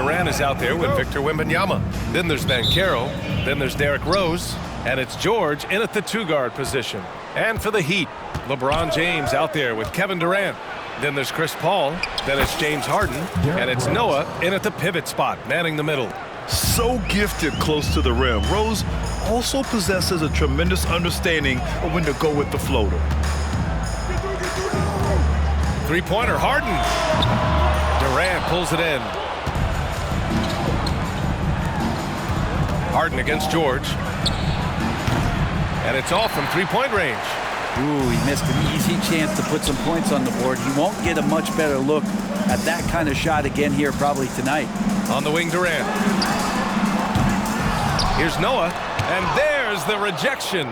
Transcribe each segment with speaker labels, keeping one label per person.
Speaker 1: Durant is out there with Victor Wembanyama. Then there's Banchero. Then there's Derrick Rose. And it's George in at the two-guard position. And for the Heat, LeBron James out there with Kevin Durant. Then there's Chris Paul. Then it's James Harden. And it's Noah in at the pivot spot, manning the middle.
Speaker 2: So gifted close to the rim. Rose also possesses a tremendous understanding of when to go with the floater.
Speaker 1: Three-pointer, Harden. Durant pulls it in. Harden against George. And it's off from three-point range.
Speaker 3: Ooh, he missed an easy chance to put some points on the board. He won't get a much better look at that kind of shot again here probably tonight.
Speaker 1: On the wing, Durant. Here's Noah, and there's the rejection.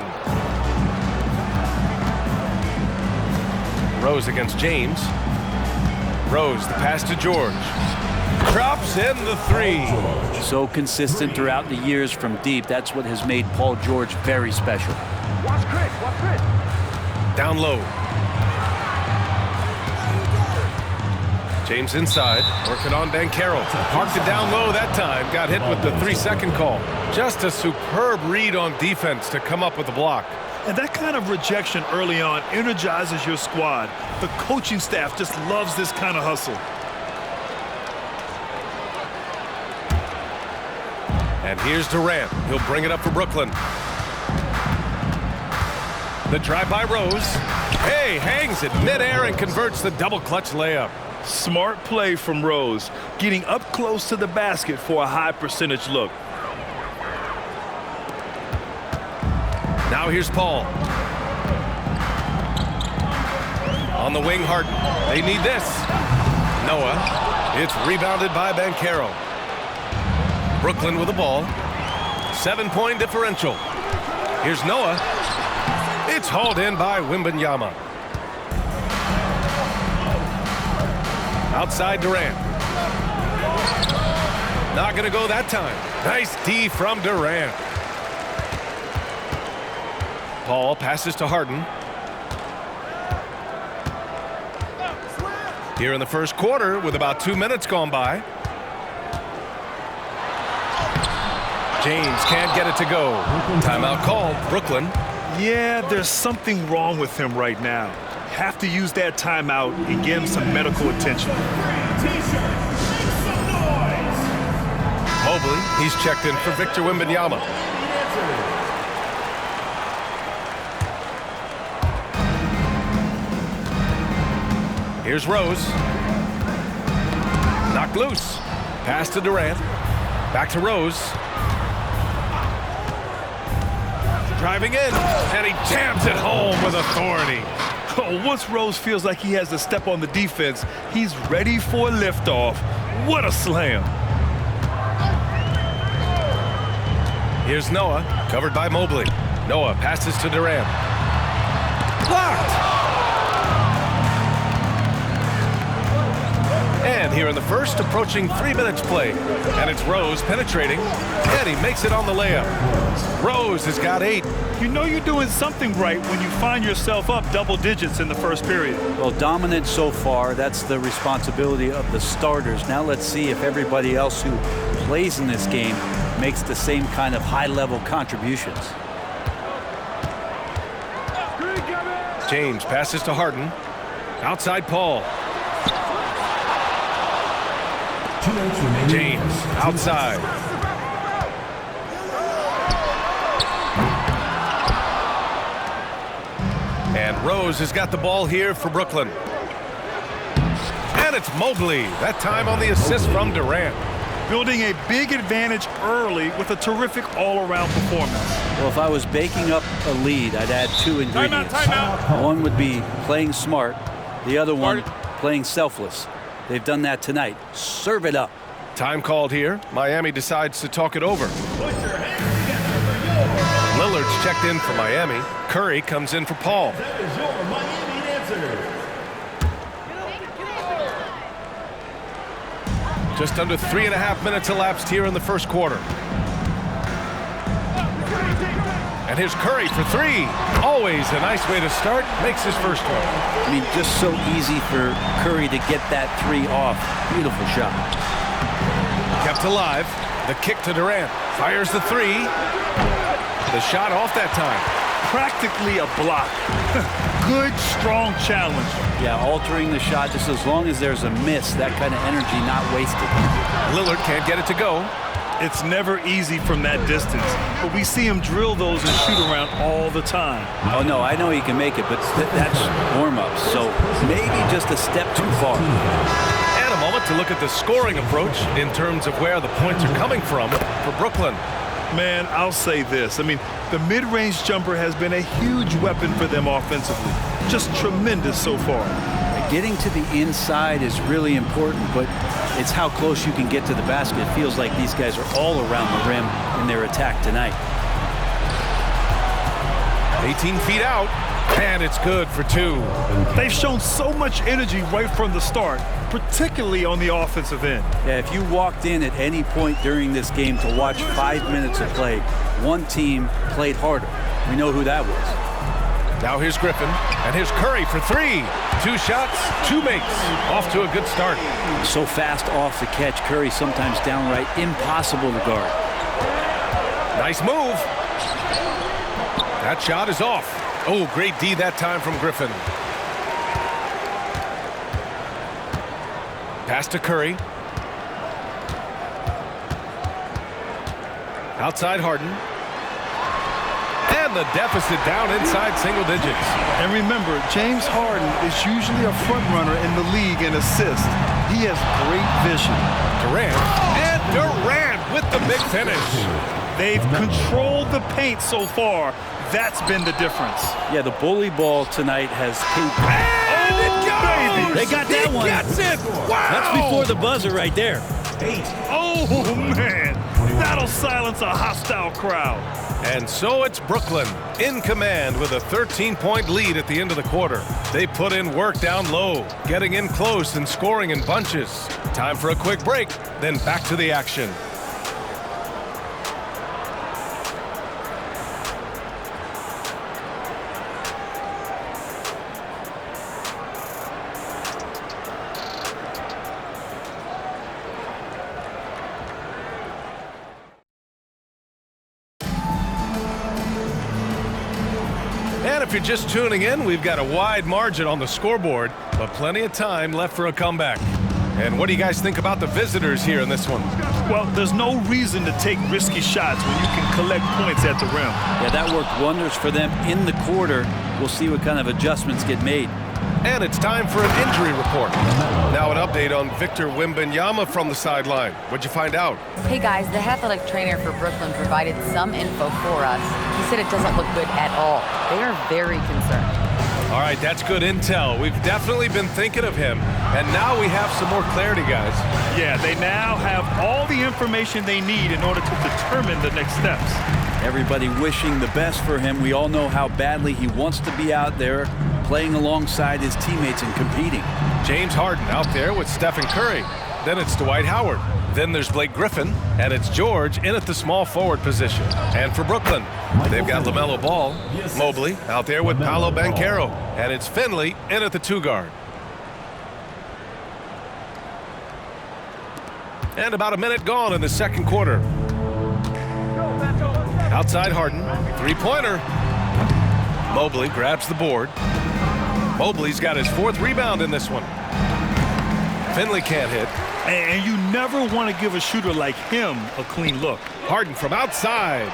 Speaker 1: Rose against James. Rose, the pass to George. Drops in the three.
Speaker 3: So consistent throughout the years from deep. That's what has made Paul George very special.
Speaker 4: Watch Chris.
Speaker 1: Down low. James inside, working on Banchero. Parked it down low that time. Got hit with the 3-second call. Just a superb read on defense to come up with the block.
Speaker 2: And that kind of rejection early on energizes your squad. The coaching staff just loves this kind of hustle.
Speaker 1: And here's Durant. He'll bring it up for Brooklyn. The drive by Rose. Hey, hangs it midair and converts the double clutch layup.
Speaker 2: Smart play from Rose, getting up close to the basket for a high percentage look.
Speaker 1: Now here's Paul. On the wing, Harden. They need this. Noah. It's rebounded by Banchero. Brooklyn with the ball. 7-point differential. Here's Noah. It's hauled in by Wembanyama. Outside Durant. Not going to go that time. Nice D from Durant. Paul passes to Harden. Here in the first quarter with about 2 minutes gone by. James can't get it to go. Timeout called, Brooklyn.
Speaker 2: Yeah, there's something wrong with him right now. Have to use that timeout and give him some medical attention.
Speaker 1: Mobley, he's checked in for Victor Wembanyama. Here's Rose. Knocked loose. Pass to Durant. Back to Rose. Driving in, and he jams it home with authority.
Speaker 2: Oh, once Rose feels like he has to step on the defense, he's ready for a liftoff. What a slam.
Speaker 1: Here's Noah, covered by Mobley. Noah passes to Durant. Blocked! And here in the first, approaching 3 minutes play. And it's Rose penetrating, and he makes it on the layup. Rose has got 8.
Speaker 2: You know you're doing something right when you find yourself up double digits in the first period.
Speaker 3: Well, dominant so far. That's the responsibility of the starters. Now let's see if everybody else who plays in this game makes the same kind of high-level contributions.
Speaker 1: James passes to Harden. Outside Paul. James outside. And Rose has got the ball here for Brooklyn. And it's Mobley. That time on the assist from Durant.
Speaker 2: Building a big advantage early with a terrific all-around performance.
Speaker 3: Well, if I was baking up a lead, I'd add 2 ingredients.
Speaker 2: Timeout.
Speaker 3: One would be playing smart. The other one, playing selfless. They've done that tonight. Serve it up.
Speaker 1: Time called here. Miami decides to talk it over. Lillard's checked in for Miami. Curry comes in for Paul.
Speaker 4: That is your Miami answer.
Speaker 1: Just under 3.5 minutes elapsed here in the first quarter. And here's Curry for 3. Always a nice way to start. Makes his first one.
Speaker 3: I mean, just so easy for Curry to get that 3 off. Beautiful shot.
Speaker 1: kept alive. The kick to Durant. Fires the three. The shot off that time.
Speaker 2: Practically a block. Good, strong challenge.
Speaker 3: Yeah, altering the shot just as long as there's a miss, that kind of energy not wasted.
Speaker 1: Lillard can't get it to go.
Speaker 2: It's never easy from that distance, but we see him drill those and shoot around all the time.
Speaker 3: Oh, no, I know he can make it, but that's warm-ups, so maybe just a step too far.
Speaker 1: And a moment to look at the scoring approach in terms of where the points are coming from for Brooklyn.
Speaker 2: Man, I'll say this. I mean, the mid-range jumper has been a huge weapon for them offensively. Just tremendous so far.
Speaker 3: Getting to the inside is really important, but it's how close you can get to the basket. It feels like these guys are all around the rim in their attack tonight.
Speaker 1: 18 feet out, and it's good for two.
Speaker 2: They've shown so much energy right from the start, particularly on the offensive end.
Speaker 3: Yeah, if you walked in at any point during this game to watch 5 minutes of play, one team played harder. We know who that was.
Speaker 1: Now here's Griffin, and here's Curry for three. 2 shots, 2 makes. Off to a good start.
Speaker 3: So fast off the catch, Curry sometimes downright impossible to guard.
Speaker 1: Nice move. That shot is off. Oh, great D that time from Griffin. Pass to Curry. Outside Harden. And the deficit down inside single digits.
Speaker 2: And remember, James Harden is usually a front runner in the league in assists. He has great vision.
Speaker 1: Durant. And Durant with the big finish.
Speaker 2: They've controlled the paint so far. That's been the difference.
Speaker 3: Yeah, the bully ball tonight has paid.
Speaker 1: And it goes!
Speaker 3: They got that one.
Speaker 1: He gets it! Wow!
Speaker 3: That's before the buzzer right there.
Speaker 2: Oh, man. That'll silence a hostile crowd.
Speaker 1: And so it's Brooklyn in command with a 13-point lead at the end of the quarter. They put in work down low, getting in close and scoring in bunches. Time for a quick break, then back to the action. And if you're just tuning in, we've got a wide margin on the scoreboard, but plenty of time left for a comeback. And what do you guys think about the visitors here in this one?
Speaker 2: Well, there's no reason to take risky shots when you can collect points at the rim.
Speaker 3: Yeah, that worked wonders for them in the quarter. We'll see what kind of adjustments get made.
Speaker 1: And it's time for an injury report. Now an update on Victor Wembanyama from the sideline. What'd you find out?
Speaker 5: Hey guys, the athletic trainer for Brooklyn provided some info for us. He said it doesn't look good at all. They are very concerned.
Speaker 1: All right, that's good intel. We've definitely been thinking of him, and now we have some more clarity, guys.
Speaker 2: Yeah, they now have all the information they need in order to determine the next steps.
Speaker 3: Everybody wishing the best for him. We all know how badly he wants to be out there playing alongside his teammates and competing.
Speaker 1: James Harden out there with Stephen Curry. Then it's Dwight Howard. Then there's Blake Griffin, and it's George in at the small forward position. And for Brooklyn, they've got LaMelo Ball, Mobley out there with Paolo Banchero, and it's Finley in at the 2 guard. And about a minute gone in the second quarter. Outside Harden, 3-pointer. Mobley grabs the board. Mobley's got his 4th rebound in this one. Finley can't hit.
Speaker 2: And you never want to give a shooter like him a clean look.
Speaker 1: Harden from outside.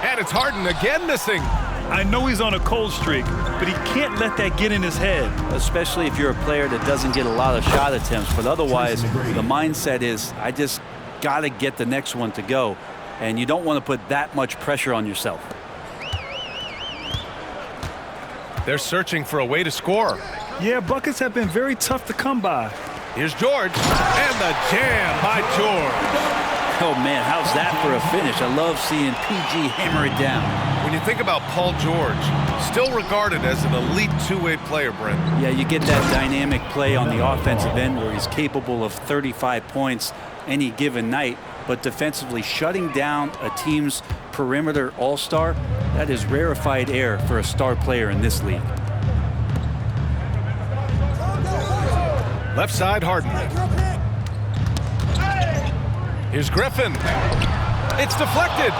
Speaker 1: And it's Harden again missing.
Speaker 2: I know he's on a cold streak, but he can't let that get in his head.
Speaker 3: Especially if you're a player that doesn't get a lot of shot attempts. But otherwise, the mindset is, I just got to get the next one to go. And you don't want to put that much pressure on yourself.
Speaker 1: They're searching for a way to score.
Speaker 2: Yeah, buckets have been very tough to come by.
Speaker 1: Here's George, and the jam by George.
Speaker 3: Oh, man, how's that for a finish? I love seeing PG hammer it down.
Speaker 1: When you think about Paul George, still regarded as an elite 2-way player, Brent.
Speaker 3: Yeah, you get that dynamic play on the offensive end where he's capable of 35 points any given night, but defensively shutting down a team's perimeter all-star, that is rarefied air for a star player in this league.
Speaker 1: Left side, Harden. Here's Griffin. It's deflected.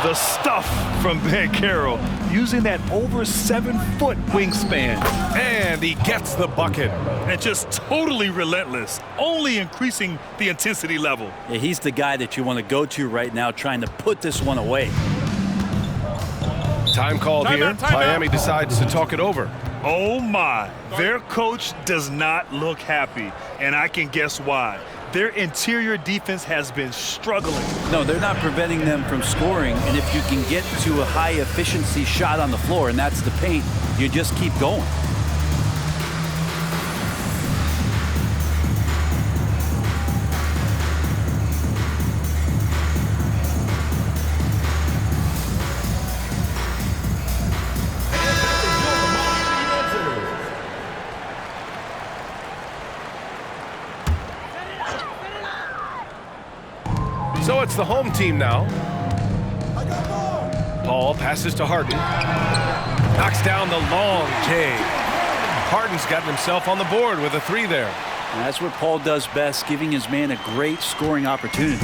Speaker 2: The stuff from Banchero, using that over 7-foot wingspan.
Speaker 1: And he gets the bucket.
Speaker 2: And just totally relentless, only increasing the intensity level.
Speaker 3: Yeah, he's the guy that you want to go to right now, trying to put this one away.
Speaker 1: Time called here. Miami decides to talk it over.
Speaker 2: Oh my, their coach does not look happy, and I can guess why. Their interior defense has been struggling.
Speaker 3: No, they're not preventing them from scoring, and if you can get to a high efficiency shot on the floor, and that's the paint, you just keep going.
Speaker 1: So it's the home team now. Paul passes to Harden. Knocks down the long J. Harden's gotten himself on the board with a 3 there.
Speaker 3: And that's what Paul does best, giving his man a great scoring opportunity.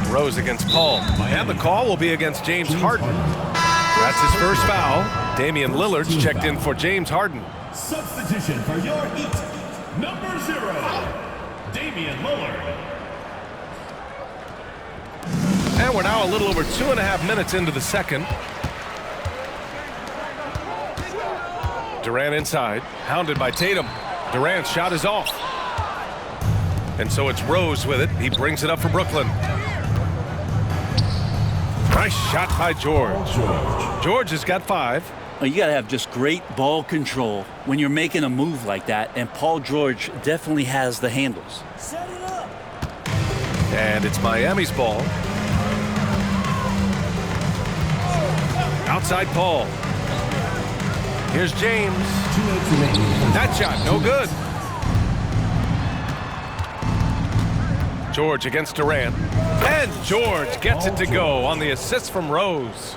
Speaker 1: Rose against Paul. And the call will be against James Harden. That's his first foul. Damian Lillard's checked in for James Harden.
Speaker 4: Substitution for your Heat, number 0, Damian Lillard.
Speaker 1: And we're now a little over 2.5 minutes into the second. Durant inside, hounded by Tatum. Durant's shot is off. And so it's Rose with it. He brings it up for Brooklyn. Nice shot by George. George has got 5.
Speaker 3: Well, you got to have just great ball control when you're making a move like that, and Paul George definitely has the handles.
Speaker 4: Set it up.
Speaker 1: And it's Miami's ball. Outside Paul. Here's James. That shot, no good. George against Durant. And George gets it to go on the assist from Rose.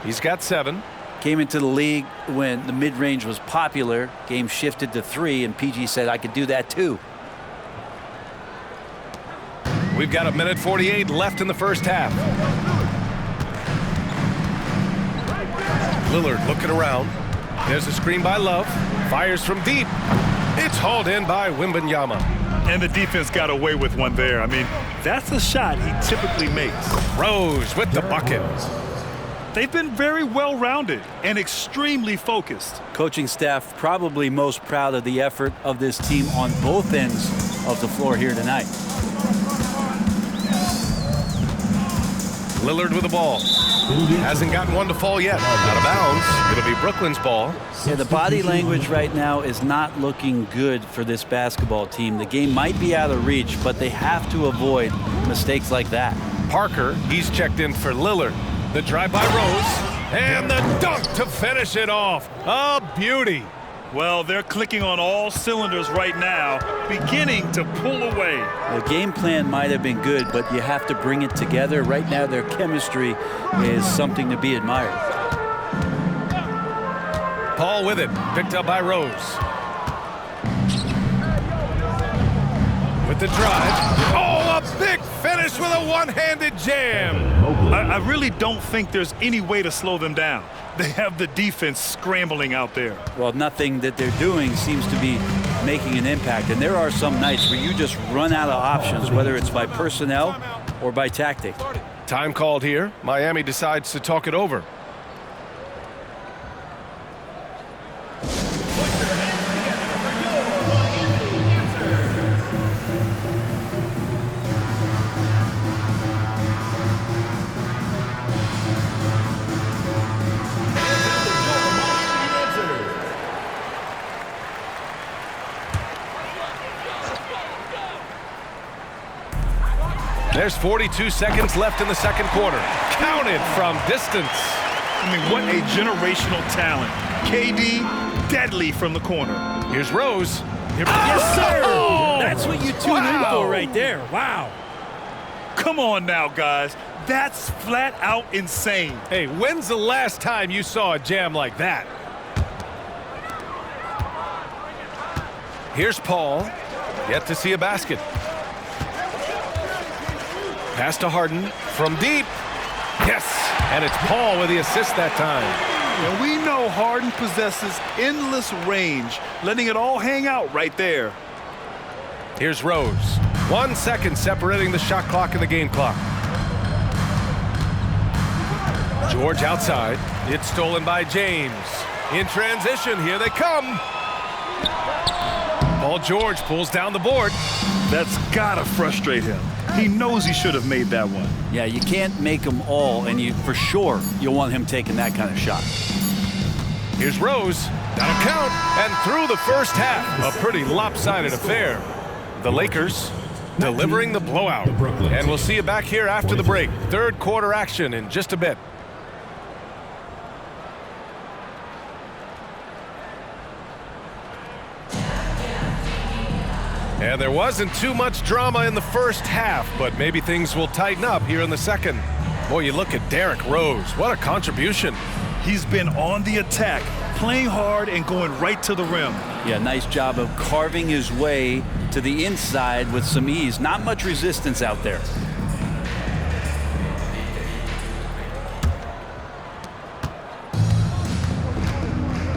Speaker 1: He's got 7.
Speaker 3: Came into the league when the mid-range was popular. Game shifted to 3, and PG said, I could do that too.
Speaker 1: We've got 1:48 left in the first half. Lillard looking around. There's a screen by Love. Fires from deep. It's hauled in by Wembanyama.
Speaker 2: And the defense got away with one there. I mean, that's a shot he typically makes.
Speaker 1: Rose with the bucket.
Speaker 2: They've been very well-rounded and extremely focused.
Speaker 3: Coaching staff probably most proud of the effort of this team on both ends of the floor here tonight.
Speaker 1: Lillard with the ball. Hasn't gotten one to fall yet. Out of bounds. It'll be Brooklyn's ball.
Speaker 3: Yeah, the body language right now is not looking good for this basketball team. The game might be out of reach, but they have to avoid mistakes like that.
Speaker 1: Parker, he's checked in for Lillard. The drive by Rose. And the dunk to finish it off. A beauty.
Speaker 2: Well, they're clicking on all cylinders right now, beginning to pull away.
Speaker 3: The game plan might have been good, but you have to bring it together. Right now, their chemistry is something to be admired.
Speaker 1: Paul with it. Picked up by Rose. With the drive. Oh, a big finish with a one-handed jam.
Speaker 2: I really don't think there's any way to slow them down. They have the defense scrambling out there.
Speaker 3: Well, nothing that they're doing seems to be making an impact. And there are some nights where you just run out of options, whether it's by personnel or by tactic.
Speaker 1: Time called here. Miami decides to talk it over. There's 42 seconds left in the second quarter. Counted from distance.
Speaker 2: I mean, what a generational talent. KD, deadly from the corner.
Speaker 1: Here's Rose.
Speaker 3: Yes, sir!
Speaker 1: Oh!
Speaker 3: That's what you tune in for right there. Wow.
Speaker 2: Come on now, guys. That's flat out insane.
Speaker 1: Hey, when's the last time you saw a jam like that? Here's Paul. Yet to see a basket. Pass to Harden from deep. Yes, and it's Paul with the assist that time.
Speaker 2: And we know Harden possesses endless range, letting it all hang out right there.
Speaker 1: Here's Rose. 1 second separating the shot clock and the game clock. George outside. It's stolen by James. In transition, here they come. Paul George pulls down the board.
Speaker 2: That's gotta frustrate him. He knows he should have made that one.
Speaker 3: Yeah, you can't make them all, and for sure you'll want him taking that kind of shot.
Speaker 1: Here's Rose. That'll count. And through the first half, a pretty lopsided affair. The Lakers delivering the blowout. And we'll see you back here after the break. Third quarter action in just a bit. And there wasn't too much drama in the first half, but maybe things will tighten up here in the second. Boy, you look at Derrick Rose. What a contribution.
Speaker 2: He's been on the attack, playing hard and going right to the rim.
Speaker 3: Yeah, nice job of carving his way to the inside with some ease. Not much resistance out there.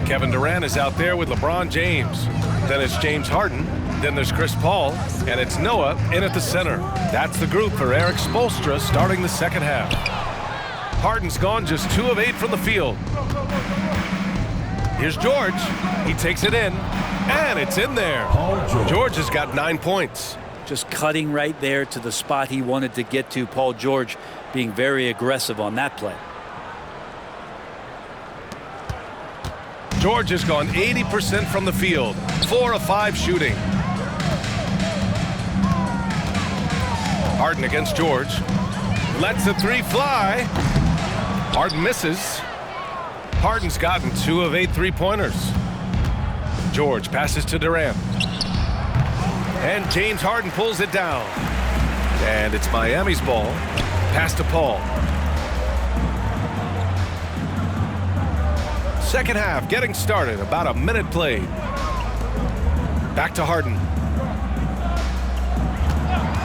Speaker 1: Kevin Durant is out there with LeBron James. Then it's James Harden. Then there's Chris Paul. And it's Noah in at the center. That's the group for Eric Spoelstra starting the second half. Harden's gone just 2 of 8 from the field. Here's George. He takes it in. And it's in there. George has got 9 points.
Speaker 3: Just cutting right there to the spot he wanted to get to. Paul George being very aggressive on that play.
Speaker 1: George has gone 80% from the field. 4 of 5 shooting. Harden against George. Lets the 3 fly. Harden misses. Harden's gotten 2 of 8 3-pointers. George passes to Durant. And James Harden pulls it down. And it's Miami's ball. Pass to Paul. Second half getting started. About a minute played. Back to Harden.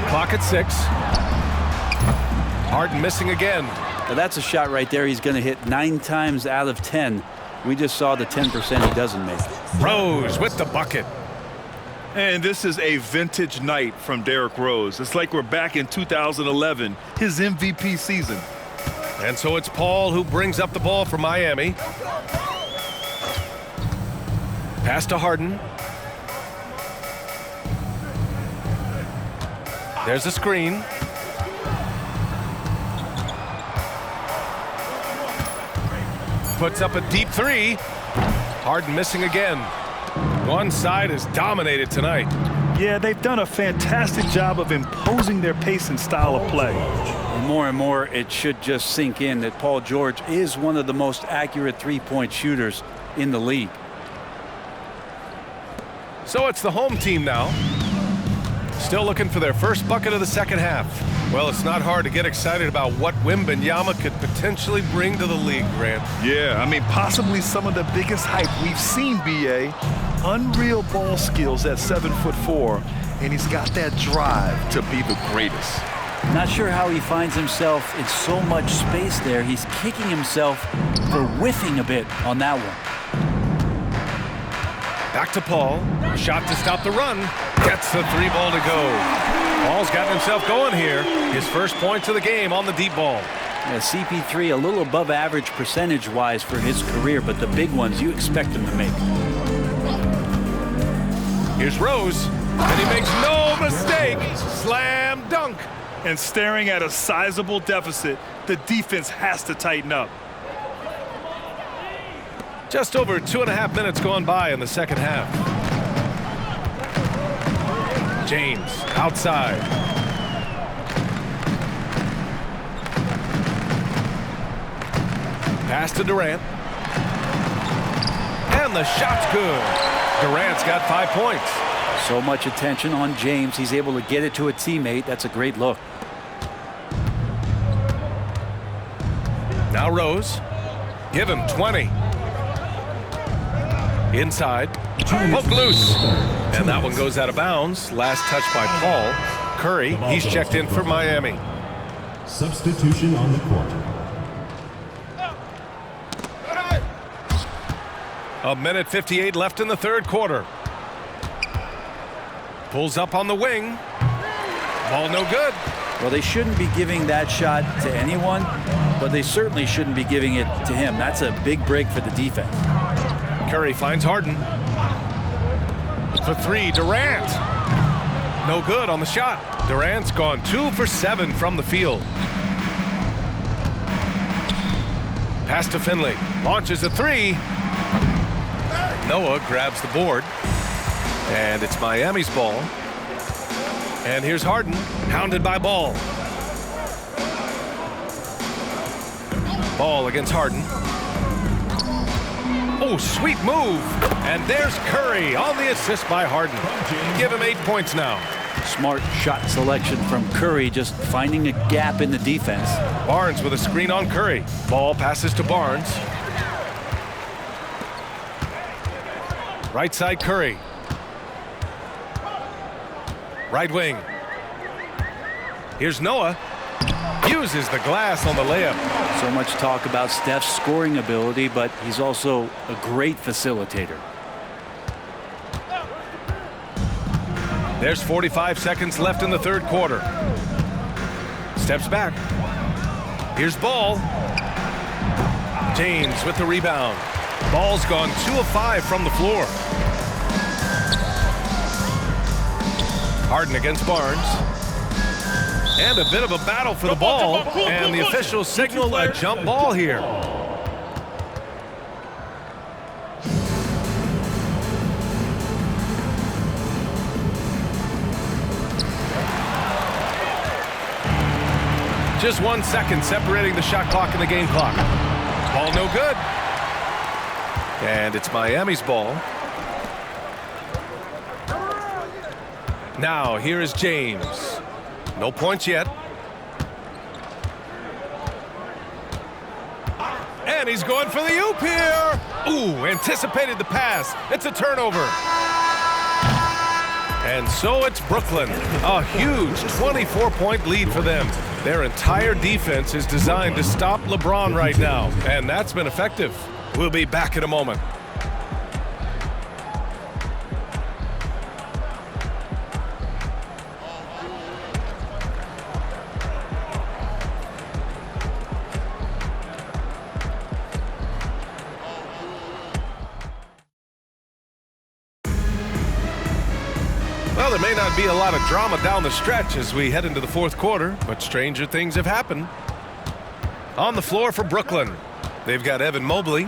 Speaker 1: Clock at 6. Harden missing again.
Speaker 3: Now that's a shot right there he's going to hit 9 times out of 10. We just saw the 10% he doesn't make.
Speaker 1: Rose with the bucket.
Speaker 2: And this is a vintage night from Derrick Rose. It's like we're back in 2011, his MVP season.
Speaker 1: And so it's Paul who brings up the ball for Miami. Pass to Harden. There's a screen. Puts up a deep 3. Harden missing again. One side is dominated tonight.
Speaker 2: Yeah, they've done a fantastic job of imposing their pace and style of play.
Speaker 3: And more, it should just sink in that Paul George is one of the most accurate 3-point shooters in the league.
Speaker 1: So it's the home team now. Still looking for their first bucket of the second half. Well, it's not hard to get excited about what Wembanyama could potentially bring to the league, Grant.
Speaker 2: Yeah, I mean, possibly some of the biggest hype we've seen, B.A. Unreal ball skills at 7'4", and he's got that drive to be the greatest.
Speaker 3: Not sure how he finds himself in so much space there. He's kicking himself for whiffing a bit on that one.
Speaker 1: Back to Paul. Shot to stop the run. Gets the 3 ball to go. Paul's gotten himself going here. His first points of the game on the deep ball.
Speaker 3: Yeah, CP3 a little above average percentage-wise for his career, but the big ones you expect him to make.
Speaker 1: Here's Rose, and he makes no mistake. Slam dunk.
Speaker 2: And staring at a sizable deficit, the defense has to tighten up.
Speaker 1: Just over 2.5 minutes gone by in the second half. James outside. Pass to Durant. And the shot's good. Durant's got 5 points.
Speaker 3: So much attention on James. He's able to get it to a teammate. That's a great look. Now
Speaker 1: Rose. Give him 20. Inside. Poke loose. And that one goes out of bounds. Last touch by Paul. Curry, he's checked in for Miami.
Speaker 4: Substitution on the court.
Speaker 1: A minute 58 left in the third quarter. Pulls up on the wing. Ball no good.
Speaker 3: Well, they shouldn't be giving that shot to anyone, but they certainly shouldn't be giving it to him. That's a big break for the defense.
Speaker 1: Curry finds Harden. For three, Durant. No good on the shot. Durant's gone 2 for 7 from the field. Pass to Finley. Launches a three. Noah grabs the board. And it's Miami's ball. And here's Harden, hounded by Ball. Ball against Harden. Oh, sweet move. And there's Curry on the assist by Harden. Give him 8 points now.
Speaker 3: Smart shot selection from Curry, just finding a gap in the defense.
Speaker 1: Barnes with a screen on Curry. Ball passes to Barnes. Right side Curry. Right wing. Here's Noah. Uses the glass on the layup.
Speaker 3: So much talk about Steph's scoring ability, but he's also a great facilitator.
Speaker 1: There's 45 seconds left in the third quarter. Steps back. Here's Ball. James with the rebound. Ball's gone 2 of 5 from the floor. Harden against Barnes. And a bit of a battle for the ball. And the officials signal a jump ball here. Just 1 second separating the shot clock and the game clock. Ball no good. And it's Miami's ball. Now here is James. No points yet. And he's going for the oop here. Ooh, anticipated the pass. It's a turnover. And so it's Brooklyn. A huge 24-point lead for them. Their entire defense is designed to stop LeBron right now. And that's been effective. We'll be back in a moment. Well, there may not be a lot of drama down the stretch as we head into the fourth quarter, but stranger things have happened. On the floor for Brooklyn, they've got Evan Mobley,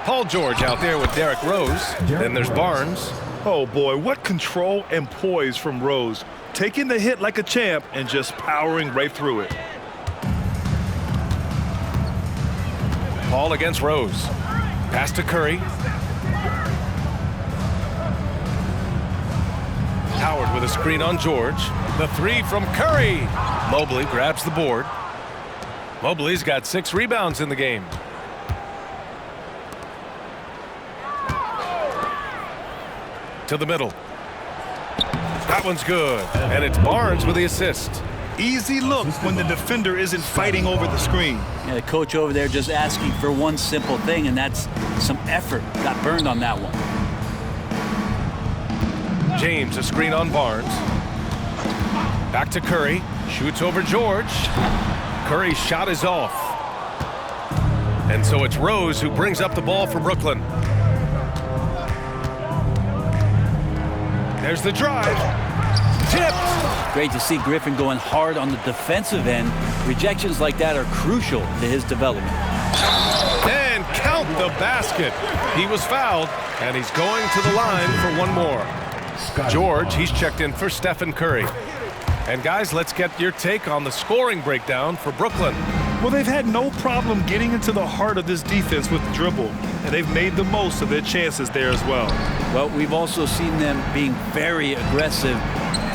Speaker 1: Paul George out there with Derrick Rose. Then there's Barnes.
Speaker 2: Oh boy, what control and poise from Rose. Taking the hit like a champ and just powering right through it.
Speaker 1: Paul against Rose. Pass to Curry. Howard with a screen on George. The three from Curry. Mobley grabs the board. Mobley's got 6 rebounds in the game. To the middle. That one's good. And it's Barnes with the assist.
Speaker 2: Easy look when the defender isn't fighting over the screen.
Speaker 3: Yeah, the coach over there just asking for one simple thing, and that's some effort. Got burned on that one.
Speaker 1: James, a screen on Barnes. Back to Curry. Shoots over George. Curry's shot is off. And so it's Rose who brings up the ball for Brooklyn. There's the drive. Tipped.
Speaker 3: Great to see Griffin going hard on the defensive end. Rejections like that are crucial to his development.
Speaker 1: And count the basket. He was fouled, and he's going to the line for one more. George, he's checked in for Stephen Curry. And guys, let's get your take on the scoring breakdown for Brooklyn.
Speaker 2: Well, they've had no problem getting into the heart of this defense with the dribble, and they've made the most of their chances there as well.
Speaker 3: Well, we've also seen them being very aggressive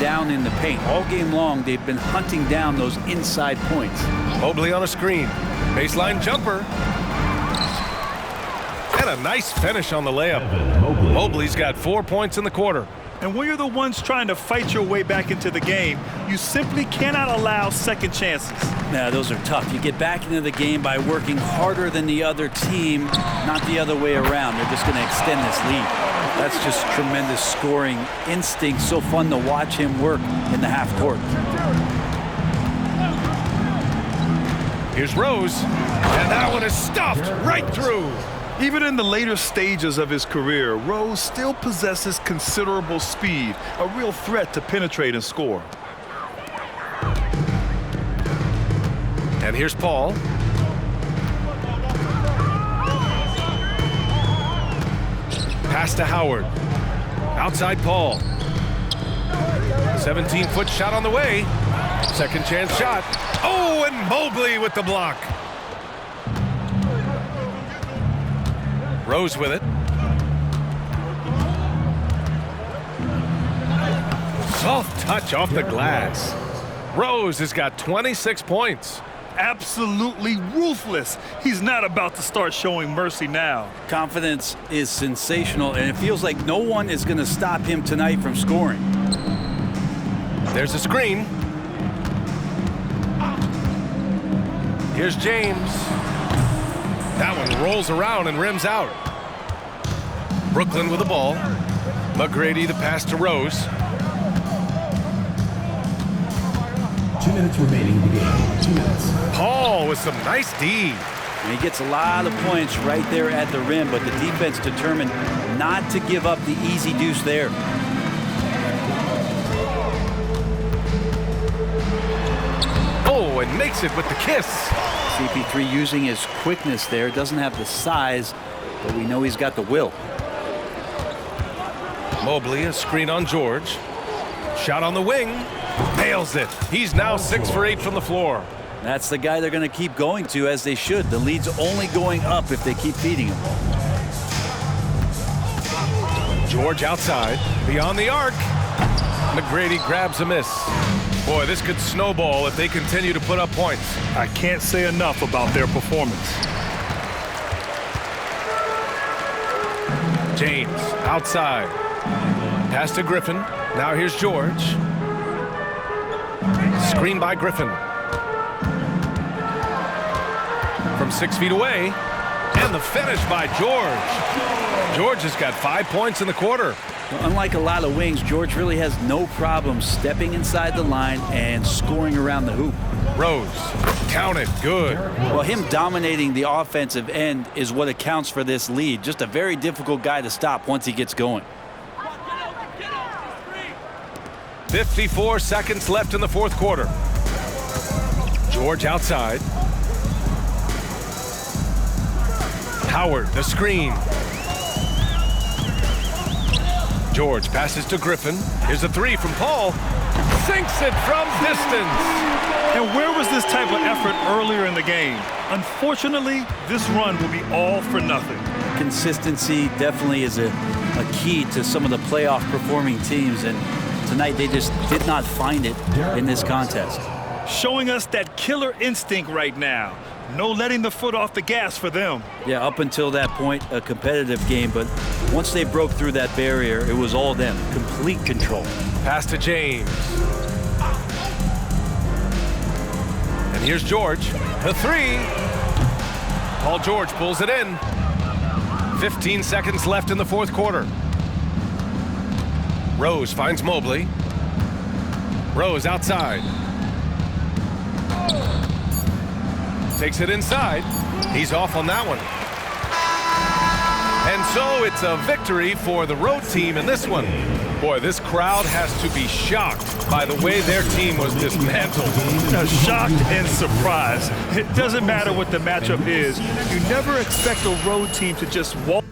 Speaker 3: down in the paint. All game long, they've been hunting down those inside points.
Speaker 1: Mobley on a screen. Baseline jumper. And a nice finish on the layup. Mobley's got 4 points in the quarter.
Speaker 2: And when you're the ones trying to fight your way back into the game, you simply cannot allow second chances.
Speaker 3: Yeah, those are tough. You get back into the game by working harder than the other team, not the other way around. They're just going to extend this lead. That's just tremendous scoring instinct. So fun to watch him work in the half court.
Speaker 1: Here's Rose, and that one is stuffed right through.
Speaker 2: Even in the later stages of his career, Rose still possesses considerable speed, a real threat to penetrate and score.
Speaker 1: And here's Paul. Pass to Howard. Outside Paul. 17-foot shot on the way. Second chance shot. Oh, and Mobley with the block. Rose with it. Soft touch off the glass. Rose has got 26 points.
Speaker 2: Absolutely ruthless. He's not about to start showing mercy now.
Speaker 3: Confidence is sensational, and it feels like no one is going to stop him tonight from scoring.
Speaker 1: There's a screen. Here's James. That one rolls around and rims out. Brooklyn with the ball. McGrady the pass to Rose.
Speaker 4: 2 minutes remaining in the game. 2 minutes.
Speaker 1: Paul with some nice D.
Speaker 3: And he gets a lot of points right there at the rim, but the defense determined not to give up the easy deuce there.
Speaker 1: Oh, and makes it with the kiss.
Speaker 3: CP3 using his quickness there. Doesn't have the size, but we know he's got the will.
Speaker 1: Mobley, a screen on George. Shot on the wing. Nails it. He's now 6 for 8 from the floor.
Speaker 3: That's the guy they're going to keep going to, as they should. The lead's only going up if they keep feeding him.
Speaker 1: George outside. Beyond the arc. McGrady grabs a miss. Boy, this could snowball if they continue to put up points.
Speaker 2: I can't say enough about their performance.
Speaker 1: James outside. Pass to Griffin. Now here's George. Screen by Griffin. From 6 feet away. And the finish by George. George has got 5 points in the quarter.
Speaker 3: Well, unlike a lot of wings, George really has no problem stepping inside the line and scoring around the hoop.
Speaker 1: Rose. Count it. Good.
Speaker 3: Well, him dominating the offensive end is what accounts for this lead. Just a very difficult guy to stop once he gets going.
Speaker 1: 54 seconds left in the fourth quarter. George outside. Howard, the screen. George passes to Griffin. Here's a three from Paul. Sinks it from distance.
Speaker 2: And where was this type of effort earlier in the game? Unfortunately, this run will be all for nothing.
Speaker 3: Consistency definitely is a key to some of the playoff performing teams, and tonight they just did not find it in this contest.
Speaker 2: Showing us that killer instinct right now. No letting the foot off the gas for them.
Speaker 3: Yeah, up until that point, a competitive game, but once they broke through that barrier, it was all them. Complete control.
Speaker 1: Pass to James. And here's George. The three. Paul George pulls it in. 15 seconds left in the fourth quarter. Rose finds Mobley. Rose outside. Takes it inside. He's off on that one. And so it's a victory for the road team in this one. Boy, this crowd has to be shocked by the way their team was dismantled.
Speaker 2: Shocked and surprised. It doesn't matter what the matchup is. You never expect a road team to just walk